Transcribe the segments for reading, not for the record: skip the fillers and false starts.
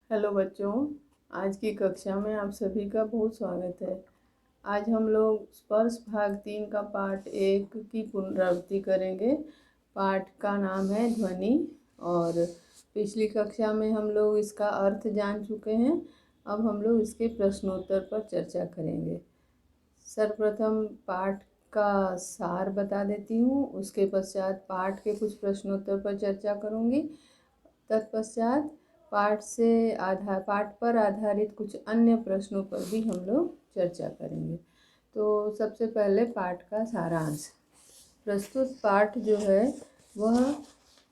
Hello बच्चों, आज की कक्षा में आप सभी का बहुत स्वागत है। आज हम लोग स्पर्श भाग 3 का पाठ 1 की पुनरावृत्ति करेंगे। पाठ का नाम है ध्वनि और पिछली कक्षा में हम लोग इसका अर्थ जान चुके हैं। अब हम लोग इसके प्रश्नोत्तर पर चर्चा करेंगे। सर्वप्रथम पाठ का सार बता देती हूँ, उसके पश्चात पाठ के कुछ प्रश्नोत्तर पर चर्चा करूँगी। तत्पश्चात पाठ पर आधारित कुछ अन्य प्रश्नों पर भी हम लोग चर्चा करेंगे। तो सबसे पहले पाठ का सारांश। प्रस्तुत पाठ जो है वह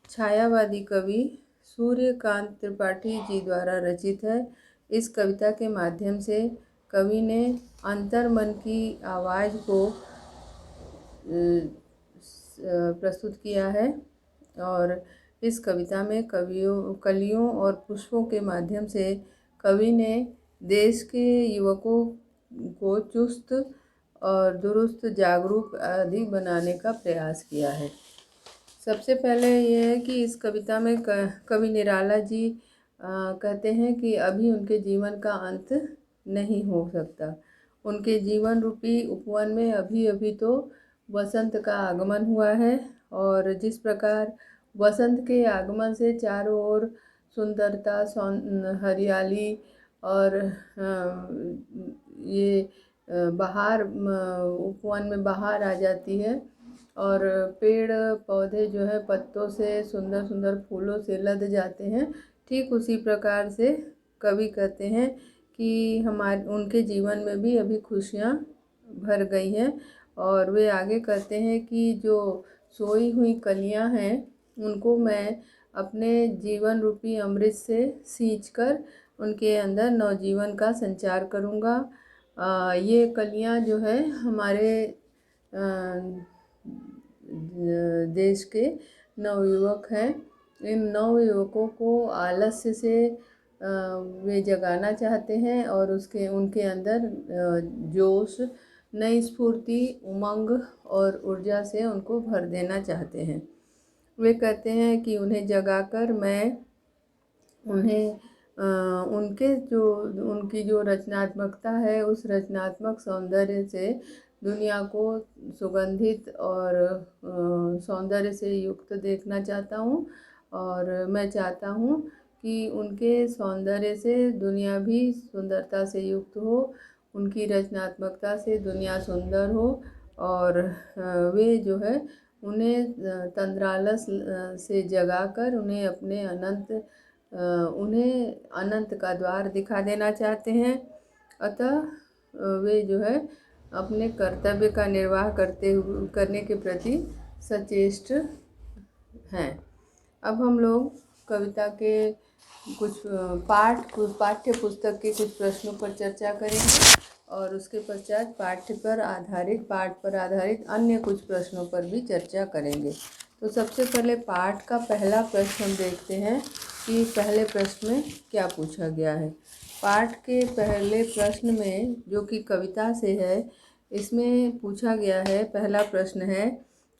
छायावादी कवि सूर्यकांत त्रिपाठी जी द्वारा रचित है। इस कविता के माध्यम से कवि ने अंतर्मन की आवाज़ को प्रस्तुत किया है और इस कविता में कलियों और पुष्पों के माध्यम से कवि ने देश के युवकों को चुस्त और दुरुस्त, जागरूक आदि बनाने का प्रयास किया है। सबसे पहले ये है कि इस कविता में कवि निराला जी कहते हैं कि अभी उनके जीवन का अंत नहीं हो सकता। उनके जीवन रूपी उपवन में अभी अभी तो वसंत का आगमन हुआ है और जिस प्रकार वसंत के आगमन से चारों ओर सुंदरता, हरियाली और ये बहार, उपवन में बहार आ जाती है और पेड़ पौधे जो है पत्तों से, सुंदर सुंदर फूलों से लद जाते हैं। ठीक उसी प्रकार से कवि कहते हैं कि उनके जीवन में भी अभी खुशियाँ भर गई हैं और वे आगे कहते हैं कि जो सोई हुई कलियां हैं उनको मैं अपने जीवन रूपी अमृत से सींचकर उनके अंदर नवजीवन का संचार करूंगा। ये कलियां जो है हमारे देश के नवयुवक हैं। इन नवयुवकों को आलस्य से वे जगाना चाहते हैं और उनके अंदर जोश, नई स्फूर्ति, उमंग और ऊर्जा से उनको भर देना चाहते हैं। वे कहते हैं कि उन्हें जगाकर मैं उन्हें उनकी जो रचनात्मकता है उस रचनात्मक सौंदर्य से दुनिया को सुगंधित और सौंदर्य से युक्त देखना चाहता हूँ और मैं चाहता हूँ कि उनके सौंदर्य से दुनिया भी सुंदरता से युक्त हो, उनकी रचनात्मकता से दुनिया सुंदर हो और वे जो है उन्हें तंद्रालस से जगाकर उन्हें अनंत का द्वार दिखा देना चाहते हैं। अतः वे जो है अपने कर्तव्य का निर्वाह करने के प्रति सचेष्ट हैं। अब हम लोग कविता के कुछ पाठ्य पुस्तक के कुछ प्रश्नों पर चर्चा करेंगे और उसके पश्चात पाठ पर आधारित अन्य कुछ प्रश्नों पर भी चर्चा करेंगे। तो सबसे पहले पाठ का पहला प्रश्न हम देखते हैं कि पहले प्रश्न में क्या पूछा गया है। पाठ के पहले प्रश्न में, जो कि कविता से है, इसमें पूछा गया है, पहला प्रश्न है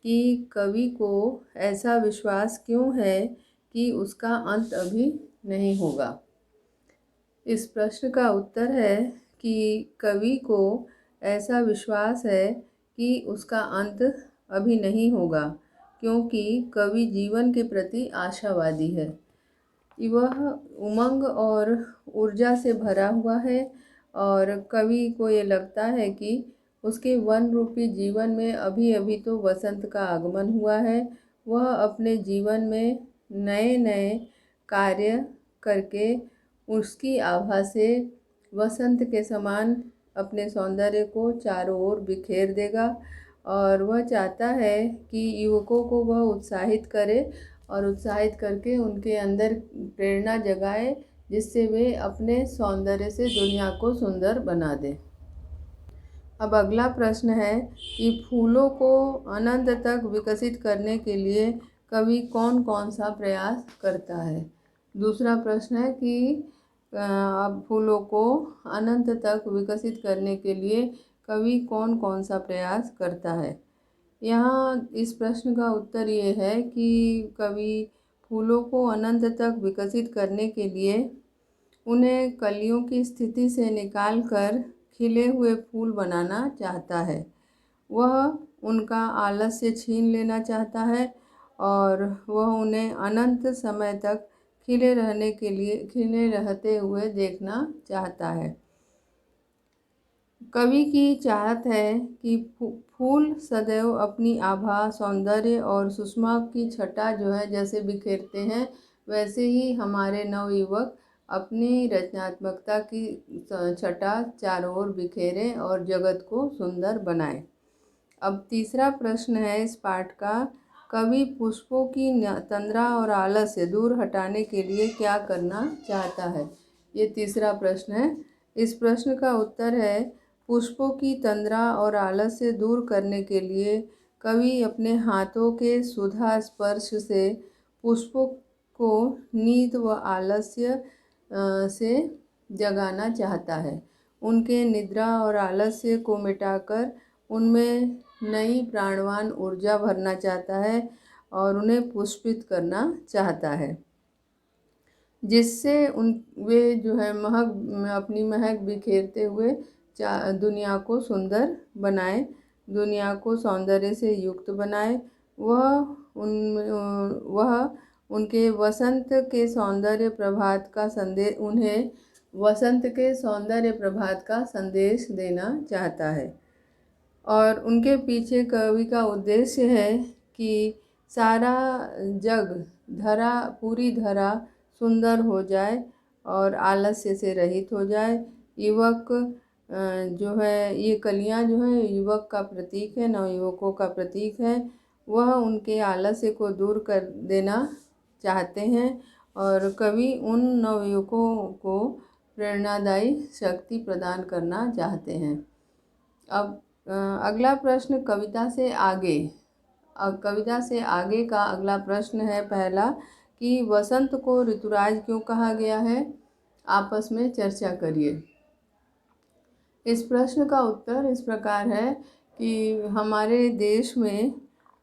कि कवि को ऐसा विश्वास क्यों है कि उसका अंत अभी नहीं होगा। इस प्रश्न का उत्तर है कि कवि को ऐसा विश्वास है कि उसका अंत अभी नहीं होगा क्योंकि कवि जीवन के प्रति आशावादी है। वह उमंग और ऊर्जा से भरा हुआ है और कवि को ये लगता है कि उसके वन रूपी जीवन में अभी अभी तो वसंत का आगमन हुआ है। वह अपने जीवन में नए नए कार्य करके उसकी आभा से वसंत के समान अपने सौंदर्य को चारों ओर बिखेर देगा और वह चाहता है कि युवकों को वह उत्साहित करे और उत्साहित करके उनके अंदर प्रेरणा जगाए, जिससे वे अपने सौंदर्य से दुनिया को सुंदर बना दें। अब अगला प्रश्न है कि फूलों को अनंत तक विकसित करने के लिए कवि कौन कौन सा प्रयास करता है। दूसरा प्रश्न है कि अब फूलों को अनंत तक विकसित करने के लिए कवि कौन कौन सा प्रयास करता है। यहाँ इस प्रश्न का उत्तर ये है कि कवि फूलों को अनंत तक विकसित करने के लिए उन्हें कलियों की स्थिति से निकालकर खिले हुए फूल बनाना चाहता है। वह उनका आलस्य छीन लेना चाहता है और वह उन्हें अनंत समय तक खिले रहते हुए देखना चाहता है। कवि की चाहत है कि फूल सदैव अपनी आभा, सौंदर्य और सुषमा की छटा जो है जैसे बिखेरते हैं, वैसे ही हमारे नवयुवक अपनी रचनात्मकता की छटा चारों ओर बिखेरें और जगत को सुंदर बनाएं। अब तीसरा प्रश्न है इस पाठ का, कवि पुष्पों की तंद्रा और आलस से दूर हटाने के लिए क्या करना चाहता है? ये तीसरा प्रश्न है। इस प्रश्न का उत्तर है, पुष्पों की तंद्रा और आलस से दूर करने के लिए कवि अपने हाथों के सुधा स्पर्श से पुष्पों को नींद व आलस्य से जगाना चाहता है। उनके निद्रा और आलस्य को मिटाकर उनमें नई प्राणवान ऊर्जा भरना चाहता है और उन्हें पुष्पित करना चाहता है, जिससे वे जो है अपनी महक बिखेरते हुए दुनिया को सुंदर बनाए, दुनिया को सौंदर्य से युक्त बनाए। वह उनके वसंत के सौंदर्य प्रभात का संदेश देना चाहता है। और उनके पीछे कवि का उद्देश्य है कि सारा जग पूरी धरा सुंदर हो जाए और आलस्य से रहित हो जाए। युवक जो है, ये कलियां जो है युवक का प्रतीक है, नवयुवकों का प्रतीक है। वह उनके आलस्य को दूर कर देना चाहते हैं और कवि उन नवयुवकों को प्रेरणादायी शक्ति प्रदान करना चाहते हैं। अब अगला प्रश्न कविता से आगे। कविता से आगे का अगला प्रश्न है पहला, कि वसंत को ऋतुराज क्यों कहा गया है? आपस में चर्चा करिए। इस प्रश्न का उत्तर इस प्रकार है कि हमारे देश में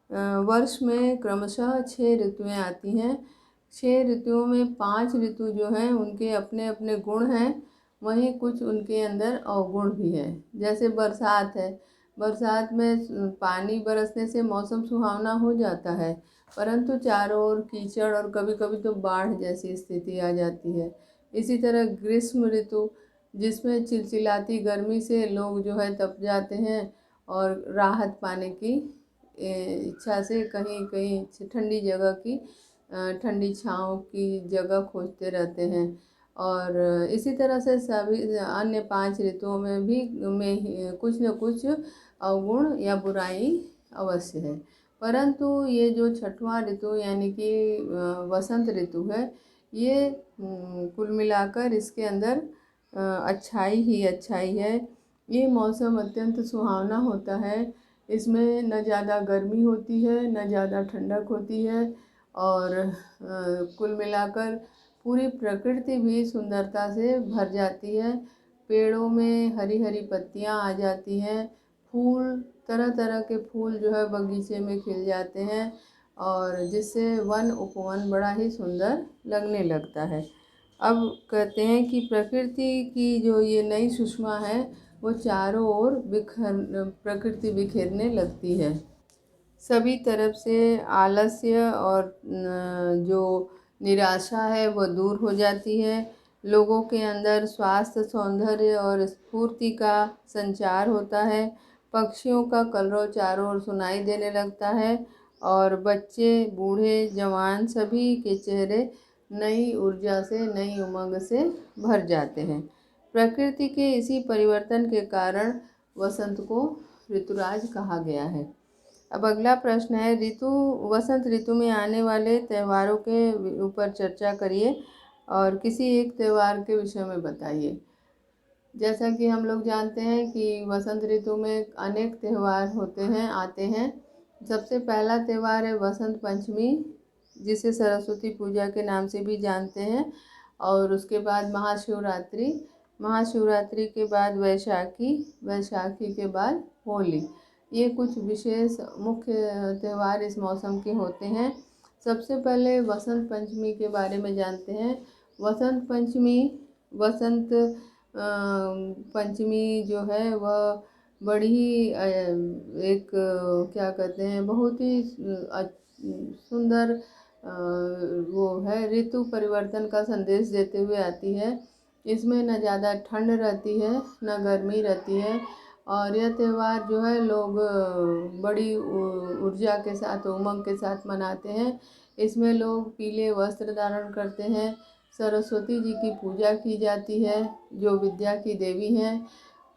वर्ष में क्रमशः 6 ऋतुएं आती हैं। 6 ऋतुओं में 5 ऋतु जो हैं उनके अपने अपने गुण हैं, वहीं कुछ उनके अंदर अवगुण भी हैं। जैसे बरसात है, बरसात में पानी बरसने से मौसम सुहावना हो जाता है, परंतु चारों ओर कीचड़ और कभी कभी तो बाढ़ जैसी स्थिति आ जाती है। इसी तरह ग्रीष्म ऋतु, जिसमें चिलचिलाती गर्मी से लोग जो है तप जाते हैं और राहत पाने की इच्छा से कहीं कहीं ठंडी जगह की ठंडी छाँव की जगह खोजते रहते हैं। और इसी तरह से सभी अन्य 5 ऋतुओं में भी कुछ न कुछ अवगुण या बुराई अवश्य है, परंतु ये जो 6वां ऋतु यानी कि वसंत ऋतु है, ये कुल मिलाकर इसके अंदर अच्छाई ही अच्छाई है। ये मौसम अत्यंत सुहावना होता है। इसमें न ज़्यादा गर्मी होती है, न ज़्यादा ठंडक होती है और कुल मिलाकर पूरी प्रकृति भी सुंदरता से भर जाती है। पेड़ों में हरी हरी पत्तियां आ जाती हैं, फूल तरह तरह के फूल जो है बगीचे में खिल जाते हैं और जिससे वन उपवन बड़ा ही सुंदर लगने लगता है। अब कहते हैं कि प्रकृति की जो ये नई सुषमा है वो चारों ओर प्रकृति बिखेरने लगती है। सभी तरफ से आलस्य और जो निराशा है वो दूर हो जाती है। लोगों के अंदर स्वास्थ्य, सौंदर्य और स्फूर्ति का संचार होता है। पक्षियों का कलरव चारों ओर सुनाई देने लगता है और बच्चे, बूढ़े, जवान सभी के चेहरे नई ऊर्जा से, नई उमंग से भर जाते हैं। प्रकृति के इसी परिवर्तन के कारण वसंत को ऋतुराज कहा गया है। अब अगला प्रश्न है, वसंत ऋतु में आने वाले त्योहारों के ऊपर चर्चा करिए और किसी एक त्यौहार के विषय में बताइए। जैसा कि हम लोग जानते हैं कि वसंत ऋतु में अनेक त्यौहार आते हैं। सबसे पहला त्यौहार है वसंत पंचमी, जिसे सरस्वती पूजा के नाम से भी जानते हैं। और उसके बाद महाशिवरात्रि, महाशिवरात्रि के बाद वैशाखी, वैशाखी के बाद होली। ये कुछ विशेष मुख्य त्यौहार इस मौसम के होते हैं। सबसे पहले वसंत पंचमी के बारे में जानते हैं। वसंत पंचमी वसंत पंचमी जो है वह बड़ी ही एक क्या कहते हैं, बहुत ही सुंदर वो है, ऋतु परिवर्तन का संदेश देते हुए आती है। इसमें न ज़्यादा ठंड रहती है न गर्मी रहती है, और यह त्यौहार जो है लोग बड़ी ऊर्जा के साथ, उमंग के साथ मनाते हैं। इसमें लोग पीले वस्त्र धारण करते हैं। सरस्वती जी की पूजा की जाती है, जो विद्या की देवी हैं।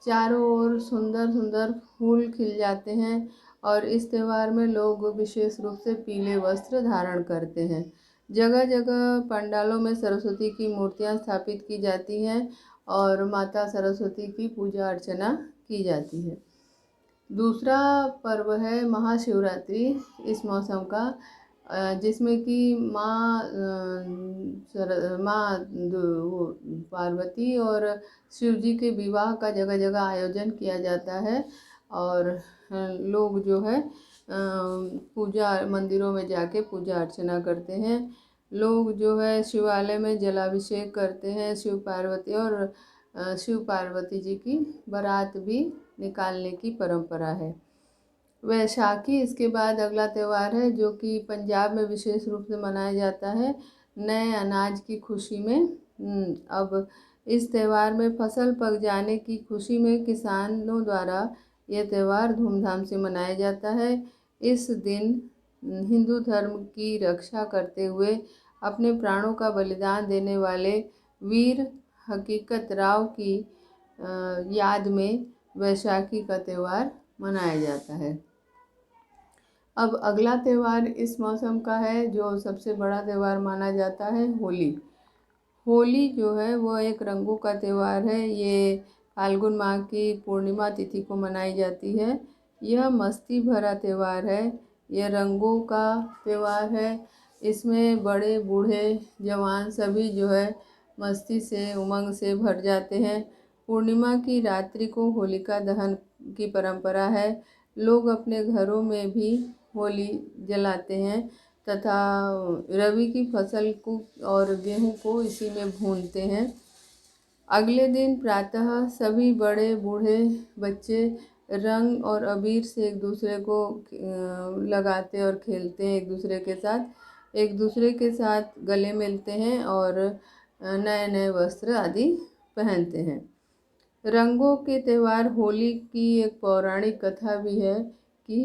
चारों ओर सुंदर सुंदर फूल खिल जाते हैं, और इस त्यौहार में लोग विशेष रूप से पीले वस्त्र धारण करते हैं। जगह जगह पंडालों में सरस्वती की मूर्तियां स्थापित की जाती हैं और माता सरस्वती की पूजा अर्चना की जाती है। दूसरा पर्व है महाशिवरात्रि इस मौसम का, जिसमें कि पार्वती और शिव जी के विवाह का जगह जगह आयोजन किया जाता है, और लोग जो है पूजा मंदिरों में जाके पूजा अर्चना करते हैं। लोग जो है शिवालय में जलाभिषेक करते हैं। शिव पार्वती जी की बारात भी निकालने की परंपरा है। वैशाखी इसके बाद अगला त्यौहार है, जो कि पंजाब में विशेष रूप से मनाया जाता है, नए अनाज की खुशी में। अब इस त्यौहार में फसल पक जाने की खुशी में किसानों द्वारा यह त्यौहार धूमधाम से मनाया जाता है। इस दिन हिंदू धर्म की रक्षा करते हुए अपने प्राणों का बलिदान देने वाले वीर हकीकत राव की याद में वैशाखी का त्यौहार मनाया जाता है। अब अगला त्यौहार इस मौसम का है, जो सबसे बड़ा त्यौहार माना जाता है, होली। होली जो है वो एक रंगों का त्यौहार है। ये फाल्गुन माह की पूर्णिमा तिथि को मनाई जाती है। यह मस्ती भरा त्यौहार है। यह रंगों का त्यौहार है। इसमें बड़े बूढ़े जवान सभी जो है मस्ती से, उमंग से भर जाते हैं। पूर्णिमा की रात्रि को होलिका दहन की परंपरा है। लोग अपने घरों में भी होली जलाते हैं तथा रबी की फसल को और गेहूं को इसी में भूनते हैं। अगले दिन प्रातः सभी बड़े बूढ़े बच्चे रंग और अबीर से एक दूसरे को लगाते और खेलते हैं। एक दूसरे के साथ गले मिलते हैं और नए नए वस्त्र आदि पहनते हैं। रंगों के त्यौहार होली की एक पौराणिक कथा भी है कि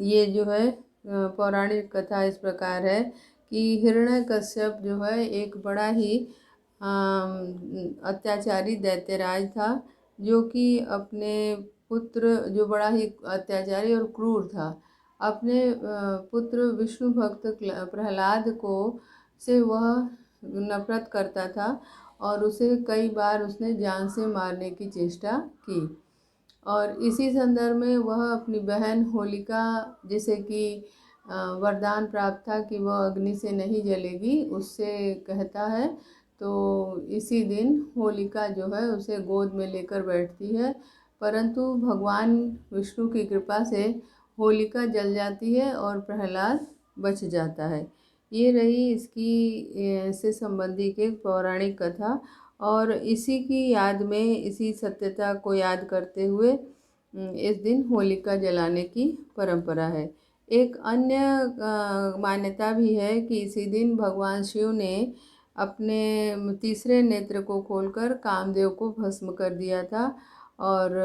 ये जो है पौराणिक कथा इस प्रकार है कि हिरण्यकश्यप जो है एक बड़ा ही अत्याचारी दैत्यराज था, जो कि अपने पुत्र, जो बड़ा ही अत्याचारी और क्रूर था, अपने पुत्र विष्णु भक्त प्रहलाद को से वह नफरत करता था और उसे कई बार उसने जान से मारने की चेष्टा की। और इसी संदर्भ में वह अपनी बहन होलिका, जिसे कि वरदान प्राप्त था कि वह अग्नि से नहीं जलेगी, उससे कहता है। तो इसी दिन होलिका जो है उसे गोद में लेकर बैठती है, परंतु भगवान विष्णु की कृपा से होलिका जल जाती है और प्रहलाद बच जाता है। ये रही इसकी से संबंधित एक पौराणिक कथा, और इसी की याद में, इसी सत्यता को याद करते हुए इस दिन होलिका जलाने की परंपरा है। एक अन्य मान्यता भी है कि इसी दिन भगवान शिव ने अपने तीसरे नेत्र को खोलकर कामदेव को भस्म कर दिया था, और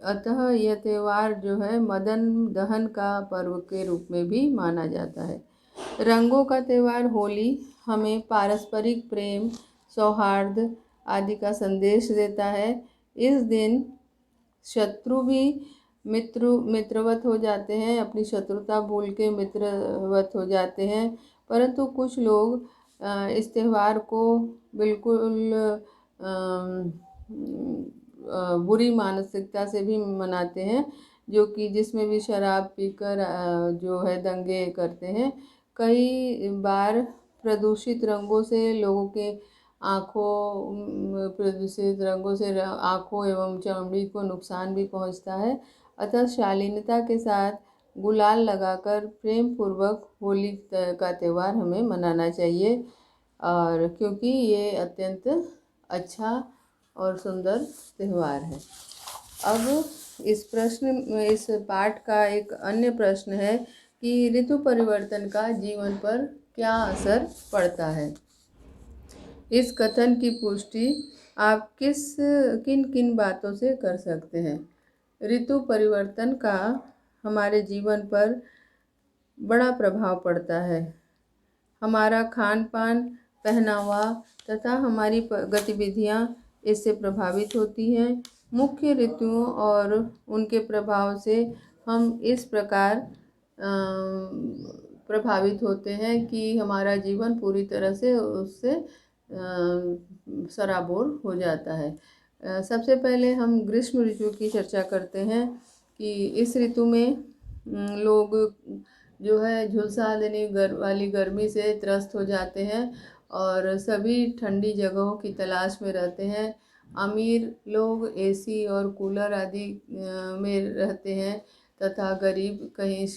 अतः यह त्यौहार जो है मदन दहन का पर्व के रूप में भी माना जाता है। रंगों का त्यौहार होली हमें पारस्परिक प्रेम, सौहार्द आदि का संदेश देता है। इस दिन शत्रु भी मित्रवत हो जाते हैं, अपनी शत्रुता भूल के मित्रवत हो जाते हैं। परंतु कुछ लोग इस त्यौहार को बिल्कुल बुरी मानसिकता से भी मनाते हैं, जो कि जिसमें भी शराब पीकर जो है दंगे करते हैं। कई बार प्रदूषित रंगों से लोगों के प्रदूषित रंगों से आँखों एवं चमड़ी को नुकसान भी पहुंचता है। अतः शालीनता के साथ गुलाल लगाकर प्रेम पूर्वक होली का त्यौहार हमें मनाना चाहिए, और क्योंकि ये अत्यंत अच्छा और सुंदर त्यौहार है। अब इस पाठ का एक अन्य प्रश्न है कि ऋतु परिवर्तन का जीवन पर क्या असर पड़ता है। इस कथन की पुष्टि आप किन किन बातों से कर सकते हैं। ऋतु परिवर्तन का हमारे जीवन पर बड़ा प्रभाव पड़ता है। हमारा खान पान, पहनावा तथा हमारी गतिविधियाँ इससे प्रभावित होती हैं। मुख्य ऋतुओं और उनके प्रभाव से हम इस प्रकार प्रभावित होते हैं कि हमारा जीवन पूरी तरह से उससे सराबोर हो जाता है। सबसे पहले हम ग्रीष्म ऋतु की चर्चा करते हैं कि इस ऋतु में लोग जो है झुलसा देने वाली गर्मी से त्रस्त हो जाते हैं और सभी ठंडी जगहों की तलाश में रहते हैं। अमीर लोग एसी और कूलर आदि में रहते हैं तथा गरीब कहीं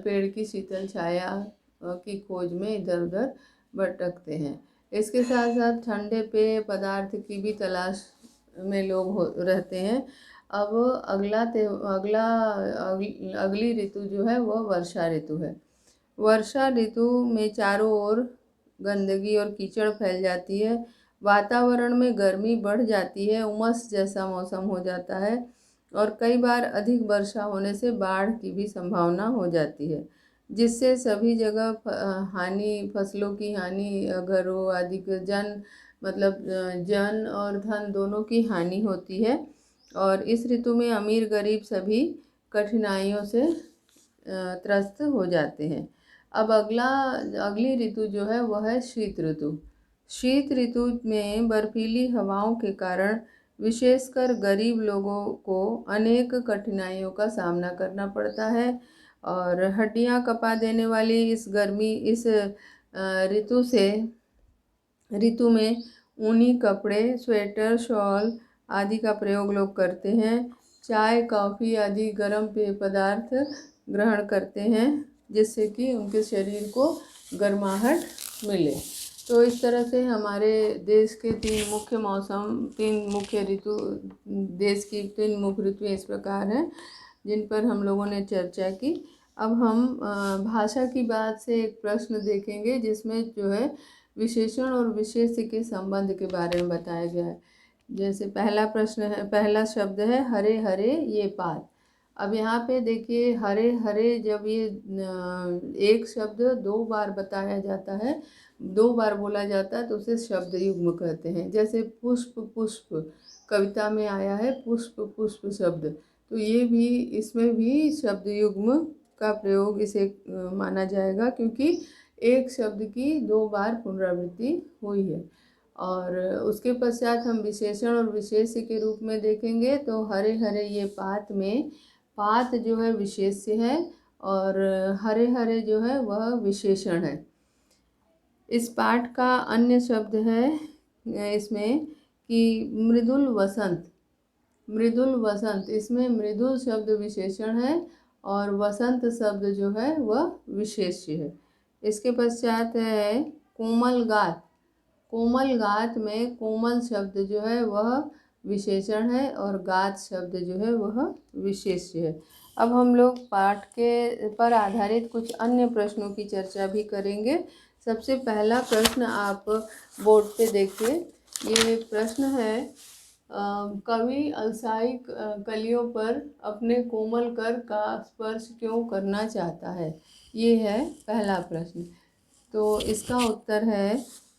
पेड़ की शीतल छाया की खोज में इधर उधर भटकते हैं। इसके साथ साथ ठंडे पेय पदार्थ की भी तलाश में लोग रहते हैं। अब अगली ऋतु जो है वह वर्षा ऋतु है। वर्षा ऋतु में चारों ओर गंदगी और कीचड़ फैल जाती है। वातावरण में गर्मी बढ़ जाती है, उमस जैसा मौसम हो जाता है और कई बार अधिक वर्षा होने से बाढ़ की भी संभावना हो जाती है, जिससे सभी जगह फसलों की हानि, घरों आदि के जन और धन दोनों की हानि होती है। और इस ऋतु में अमीर गरीब सभी कठिनाइयों से त्रस्त हो जाते हैं। अब अगली ऋतु जो है वह है शीत ऋतु। शीत ऋतु में बर्फीली हवाओं के कारण विशेषकर गरीब लोगों को अनेक कठिनाइयों का सामना करना पड़ता है और हड्डियां कपा देने वाली इस ऋतु में ऊनी कपड़े, स्वेटर, शॉल आदि का प्रयोग लोग करते हैं। चाय, कॉफ़ी आदि गर्म पेय पदार्थ ग्रहण करते हैं जिससे कि उनके शरीर को गर्माहट मिले। तो इस तरह से हमारे देश के तीन मुख्य ऋतुएं इस प्रकार हैं जिन पर हम लोगों ने चर्चा की। अब हम भाषा की बात से एक प्रश्न देखेंगे जिसमें जो है विशेषण और विशेष्य के संबंध के बारे में बताया गया है। जैसे पहला शब्द है हरे हरे ये पात। अब यहाँ पे देखिए हरे हरे, जब ये एक शब्द दो बार बताया जाता है, दो बार बोला जाता है तो उसे शब्द युग्म कहते हैं। जैसे पुष्प पुष्प कविता में आया है पुष्प पुष्प शब्द, तो ये भी इसमें भी शब्द युग्म का प्रयोग इसे माना जाएगा क्योंकि एक शब्द की दो बार पुनरावृत्ति हुई है। और उसके पश्चात हम विशेषण और विशेष्य के रूप में देखेंगे तो हरे हरे ये पात में पात जो है विशेष्य है और हरे हरे जो है वह विशेषण है। इस पाठ का अन्य शब्द है इसमें कि मृदुल वसंत। मृदुल वसंत, इसमें मृदुल शब्द विशेषण है और वसंत शब्द जो है वह विशेष्य है। इसके पश्चात है कोमल गात। कोमल गात में कोमल शब्द जो है वह विशेषण है और गात शब्द जो है वह विशेष्य है। अब हम लोग पाठ के पर आधारित कुछ अन्य प्रश्नों की चर्चा भी करेंगे। सबसे पहला प्रश्न आप बोर्ड पे देखिए। ये प्रश्न है कवि अलसाई कलियों पर अपने कोमल कर का स्पर्श क्यों करना चाहता है। ये है पहला प्रश्न। तो इसका उत्तर है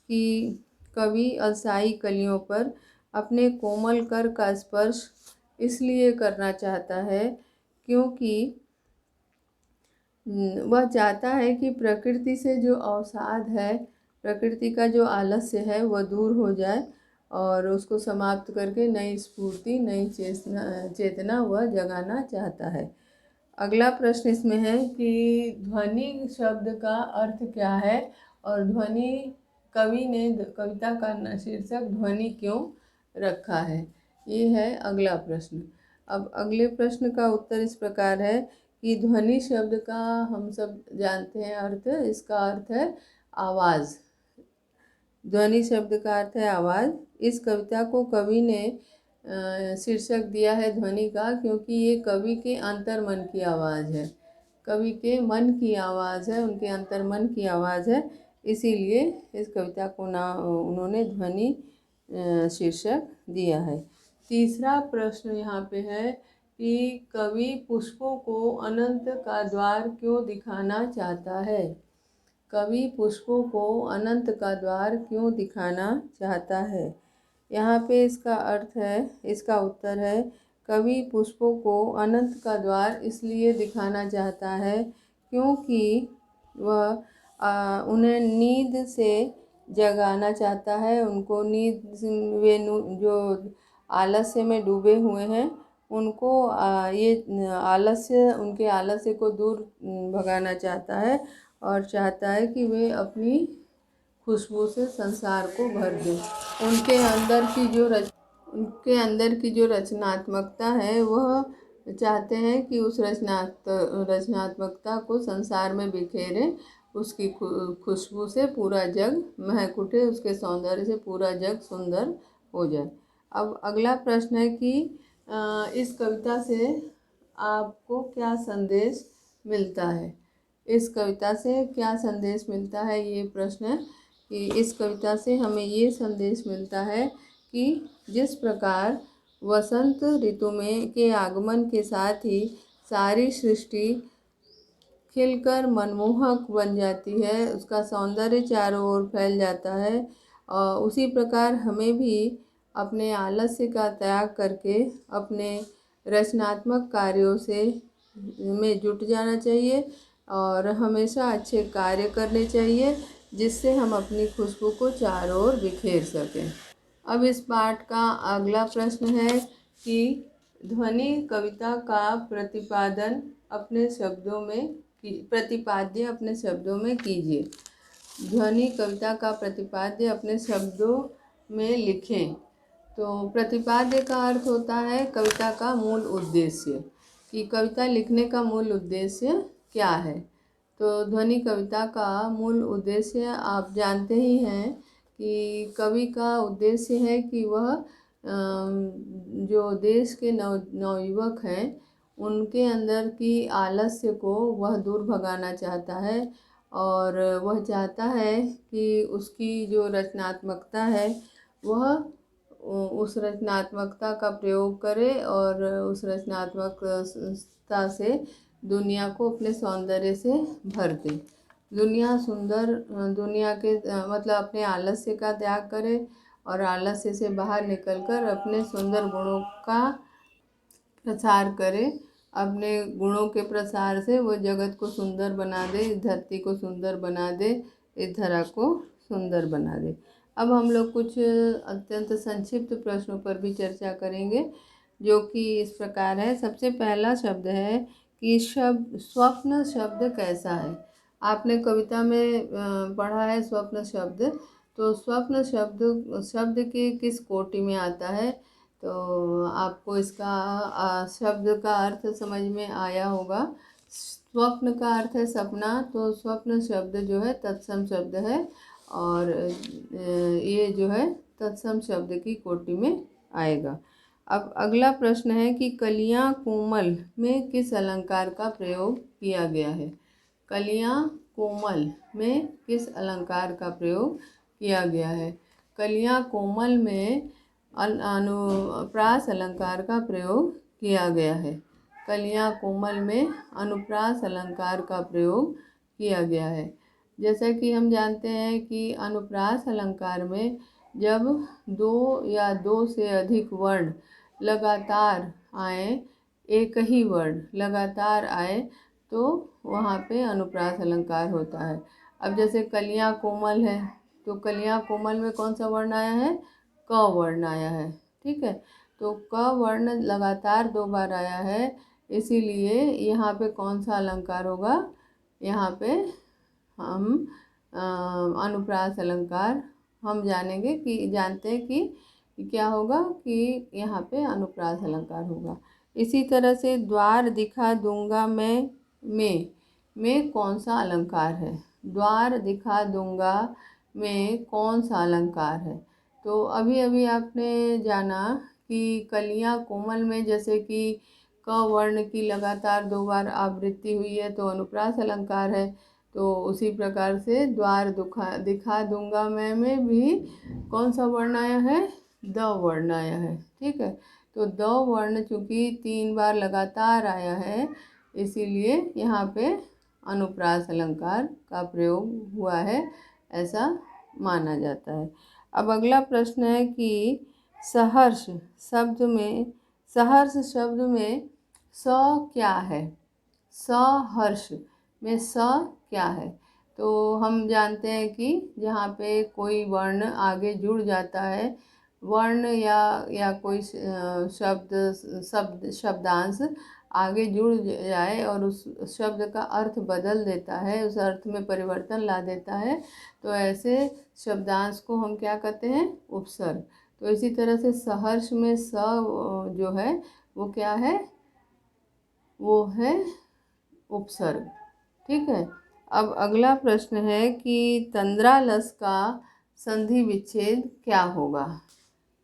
कि कवि अलसाई कलियों पर अपने कोमल कर का स्पर्श इसलिए करना चाहता है क्योंकि वह चाहता है कि प्रकृति से जो अवसाद है, प्रकृति का जो आलस्य है वह दूर हो जाए और उसको समाप्त करके नई स्फूर्ति, नई चेतना वह जगाना चाहता है। अगला प्रश्न इसमें है कि ध्वनि शब्द का अर्थ क्या है और कवि ने कविता का शीर्षक ध्वनि क्यों रखा है। ये है अगला प्रश्न। अब अगले प्रश्न का उत्तर इस प्रकार है कि ध्वनि शब्द का हम सब जानते हैं अर्थ, इसका अर्थ है आवाज़। ध्वनि शब्द का अर्थ है आवाज़। इस कविता को कवि ने शीर्षक दिया है ध्वनि का, क्योंकि ये कवि के अंतर्मन की आवाज़ है, कवि के मन की आवाज़ है, उनके अंतर्मन की आवाज़ है, इसीलिए इस कविता को उन्होंने ध्वनि शीर्षक दिया है। तीसरा प्रश्न यहाँ पे है कि कवि पुष्पों को अनंत का द्वार क्यों दिखाना चाहता है। कवि पुष्पों को अनंत का द्वार क्यों दिखाना चाहता है। यहाँ पे इसका अर्थ है, इसका उत्तर है, कवि पुष्पों को अनंत का द्वार इसलिए दिखाना चाहता है क्योंकि वह उन्हें नींद से जगाना चाहता है। उनको नींद, वे जो आलस्य में डूबे हुए हैं उनको ये आलस्य, उनके आलस्य को दूर भगाना चाहता है और चाहता है कि वे अपनी खुशबू से संसार को भर दें। उनके अंदर की जो रचनात्मकता है वह चाहते हैं कि उस रचनात्मकता को संसार में बिखेरें, उसकी खुशबू से पूरा जग महक उठे, उसके सौंदर्य से पूरा जग सुंदर हो जाए। अब अगला प्रश्न है कि इस कविता से आपको क्या संदेश मिलता है। इस कविता से क्या संदेश मिलता है, ये प्रश्न है कि इस कविता से हमें ये संदेश मिलता है कि जिस प्रकार वसंत ऋतु में के आगमन के साथ ही सारी सृष्टि खिलकर मनमोहक बन जाती है, उसका सौंदर्य चारों ओर फैल जाता है, और उसी प्रकार हमें भी अपने आलस्य का त्याग करके अपने रचनात्मक कार्यों से में जुट जाना चाहिए और हमेशा अच्छे कार्य करने चाहिए, जिससे हम अपनी खुशबू को चारों ओर बिखेर सकें। अब इस पाठ का अगला प्रश्न है कि ध्वनि कविता का प्रतिपाद्य अपने शब्दों में कीजिए। ध्वनि कविता का प्रतिपाद्य अपने शब्दों में लिखें। तो प्रतिपाद्य का अर्थ होता है कविता का मूल उद्देश्य, कि कविता लिखने का मूल उद्देश्य क्या है। तो ध्वनि कविता का मूल उद्देश्य आप जानते ही हैं कि कवि का उद्देश्य है कि वह जो देश के नवयुवक हैं उनके अंदर की आलस्य को वह दूर भगाना चाहता है, और वह चाहता है कि उसकी जो रचनात्मकता है वह उस रचनात्मकता का प्रयोग करे और उस रचनात्मकता से दुनिया को अपने सौंदर्य से भर दे। दुनिया के मतलब अपने आलस्य का त्याग करे और आलस्य से बाहर निकलकर अपने सुंदर गुणों का प्रसार करे। अपने गुणों के प्रसार से वो जगत को सुंदर बना दे, इस धरती को सुंदर बना दे, इस धरा को सुंदर बना दे। अब हम लोग कुछ अत्यंत संक्षिप्त प्रश्नों पर भी चर्चा करेंगे, जो कि इस प्रकार है। सबसे पहला शब्द है कि स्वप्न शब्द कैसा है। आपने कविता में पढ़ा है स्वप्न शब्द, तो स्वप्न शब्द के किस कोटि में आता है, तो आपको इसका शब्द का अर्थ समझ में आया होगा। स्वप्न का अर्थ है सपना, तो स्वप्न शब्द जो है तत्सम शब्द है, और ये जो है तत्सम शब्द की कोटि में आएगा। अब अगला प्रश्न है कि कलियां कोमल में किस अलंकार का प्रयोग किया गया है। कलियां कोमल में किस अलंकार का प्रयोग किया गया है। कलियां कोमल में अनुप्रास अलंकार का प्रयोग किया गया है। कलियां कोमल में अनुप्रास अलंकार का प्रयोग किया गया है। जैसा कि हम जानते हैं कि अनुप्रास अलंकार में जब दो या दो से अधिक वर्ण लगातार आए, एक ही वर्ण लगातार आए, तो वहाँ पे अनुप्रास अलंकार होता है। अब जैसे कलियां कोमल है, तो कलियां कोमल में कौन सा वर्ण आया है, क वर्ण आया है। ठीक है, तो क वर्ण लगातार 2 बार आया है, इसीलिए यहाँ पे कौन सा अलंकार होगा, यहाँ पे हम अनुप्रास अलंकार हम जानते हैं कि क्या होगा, कि यहाँ पे अनुप्रास अलंकार होगा। इसी तरह से द्वार दिखा दूंगा में कौन सा अलंकार है। द्वार दिखा दूंगा में कौन सा अलंकार है। तो अभी अभी आपने जाना कि कलियां कोमल में जैसे कि क वर्ण की लगातार 2 बार आवृत्ति हुई है तो अनुप्रास अलंकार है। तो उसी प्रकार से द्वार दिखा दूंगा मैं में भी कौन सा वर्ण आया है, द वर्ण आया है। ठीक है, तो द वर्ण चूंकि 3 बार लगातार आया है इसीलिए यहाँ पे अनुप्रास अलंकार का प्रयोग हुआ है, ऐसा माना जाता है। अब अगला प्रश्न है कि सहर्ष शब्द में स क्या है, सहर्ष में स क्या है। तो हम जानते हैं कि जहाँ पे कोई वर्ण आगे जुड़ जाता है, वर्ण या कोई शब्दांश आगे जुड़ जाए और उस शब्द का अर्थ बदल देता है, उस अर्थ में परिवर्तन ला देता है, तो ऐसे शब्दांश को हम क्या कहते हैं, उपसर्ग। तो इसी तरह से सहर्ष में स जो है वो क्या है, वो है उपसर्ग। ठीक है, अब अगला प्रश्न है कि तंद्रालस का संधि विच्छेद क्या होगा।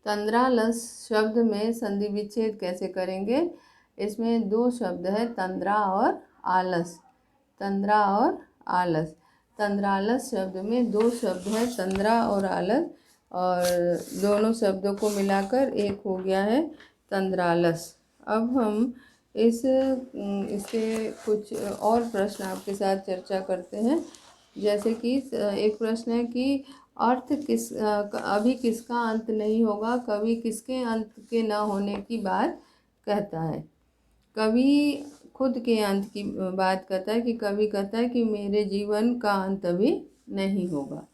तंद्रालस शब्द में संधि विच्छेद कैसे करेंगे। इसमें 2 शब्द है, तंद्रा और आलस। तंद्रा और आलस, तंद्रालस शब्द में 2 शब्द है, तंद्रा और आलस, और दोनों शब्दों को मिलाकर एक हो गया है तंद्रालस। अब हम इसके कुछ और प्रश्न आपके साथ चर्चा करते हैं। जैसे कि एक प्रश्न है कि अर्थ अभी किसका अंत नहीं होगा, कवि किसके अंत के न होने की बात कहता है। कवि खुद के अंत की बात कहता है कि कवि कहता है कि मेरे जीवन का अंत अभी नहीं होगा।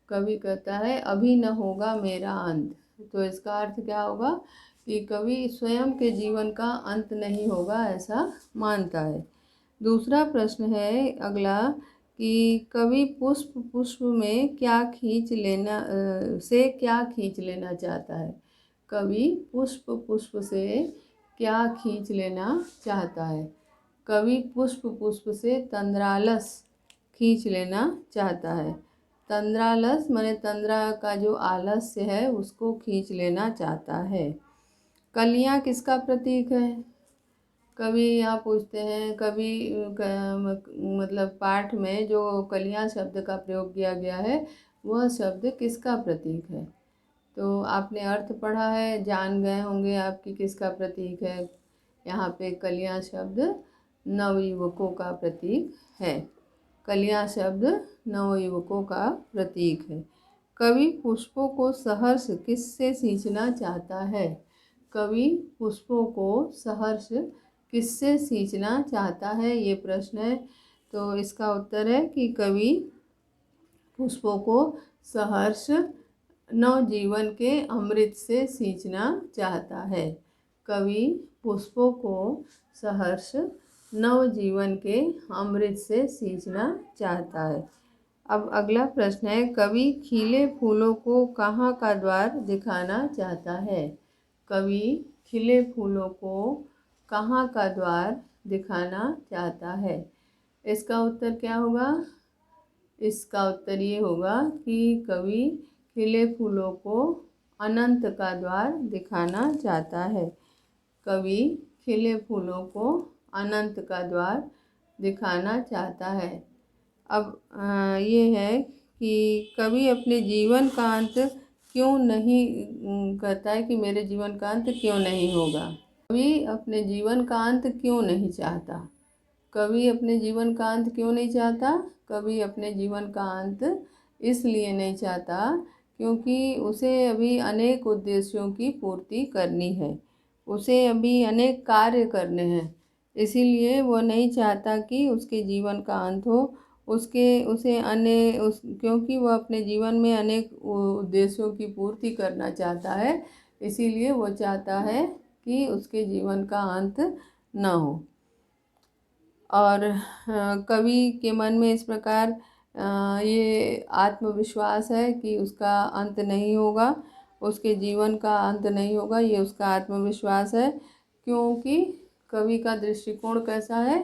कवि कहता है अभी न होगा मेरा अंत, तो इसका अर्थ क्या होगा कि कवि स्वयं के जीवन का अंत नहीं होगा, ऐसा मानता है। दूसरा प्रश्न है अगला कि कवि पुष्प में क्या खींच लेना चाहता है। कवि पुष्प से क्या खींच लेना चाहता है। कवि पुष्प से तंद्रालस खींच लेना चाहता है। तंद्रालस माने तंद्रा का जो आलस्य है उसको खींच लेना चाहता है। कलियां किसका प्रतीक है। कवि यहाँ पूछते हैं, कवि मतलब पाठ में जो कलियां शब्द का प्रयोग किया गया है वह शब्द किसका प्रतीक है। तो आपने अर्थ पढ़ा है, जान गए होंगे आप कि किसका प्रतीक है। यहाँ पे कलियां शब्द नवयुवकों का प्रतीक है। कलियां शब्द नवयुवकों का प्रतीक है। कवि पुष्पों को सहर्ष किससे सींचना चाहता है। कवि पुष्पों को सहर्ष किससे सींचना चाहता है, ये प्रश्न है। तो इसका उत्तर है कि कवि पुष्पों को सहर्ष नवजीवन के अमृत से सींचना चाहता है। कवि पुष्पों को सहर्ष नवजीवन के अमृत से सींचना चाहता है। अब अगला प्रश्न है, कवि खिले फूलों को कहाँ का द्वार दिखाना चाहता है। कवि खिले फूलों को कहाँ का द्वार दिखाना चाहता है। इसका उत्तर क्या होगा। इसका उत्तर ये होगा कि कवि खिले फूलों को अनंत का द्वार दिखाना चाहता है। कवि खिले फूलों को अनंत का द्वार दिखाना चाहता है। अब ये है कि कवि अपने जीवन का अंत क्यों नहीं कहता है कि मेरे जीवन का अंत क्यों नहीं होगा। कवि अपने जीवन का अंत क्यों नहीं चाहता। कवि अपने जीवन का अंत क्यों नहीं चाहता। कवि अपने जीवन का अंत इसलिए नहीं चाहता क्योंकि उसे अभी अनेक उद्देश्यों की पूर्ति करनी है। उसे अभी अनेक कार्य करने हैं, इसीलिए वो नहीं चाहता कि उसके जीवन का अंत हो। क्योंकि वह अपने जीवन में अनेक उद्देश्यों की पूर्ति करना चाहता है, इसीलिए वो चाहता है कि उसके जीवन का अंत न हो। और कवि के मन में इस प्रकार ये आत्मविश्वास है कि उसका अंत नहीं होगा, उसके जीवन का अंत नहीं होगा, ये उसका आत्मविश्वास है। क्योंकि कवि का दृष्टिकोण कैसा है।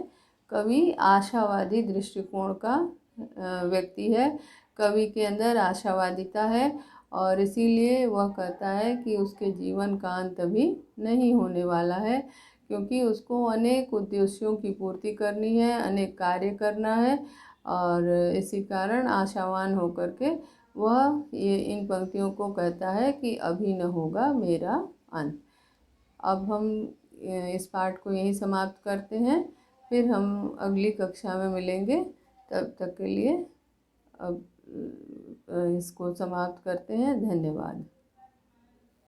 कवि आशावादी दृष्टिकोण का व्यक्ति है। कवि के अंदर आशावादिता है और इसीलिए वह कहता है कि उसके जीवन का अंत अभी नहीं होने वाला है, क्योंकि उसको अनेक उद्देश्यों की पूर्ति करनी है, अनेक कार्य करना है। और इसी कारण आशावान होकर के वह ये इन पंक्तियों को कहता है कि अभी न होगा मेरा अंत। अब हम इस पाठ को यहीं समाप्त करते हैं, फिर हम अगली कक्षा में मिलेंगे। तब तक के लिए अब इसको समाप्त करते हैं। धन्यवाद।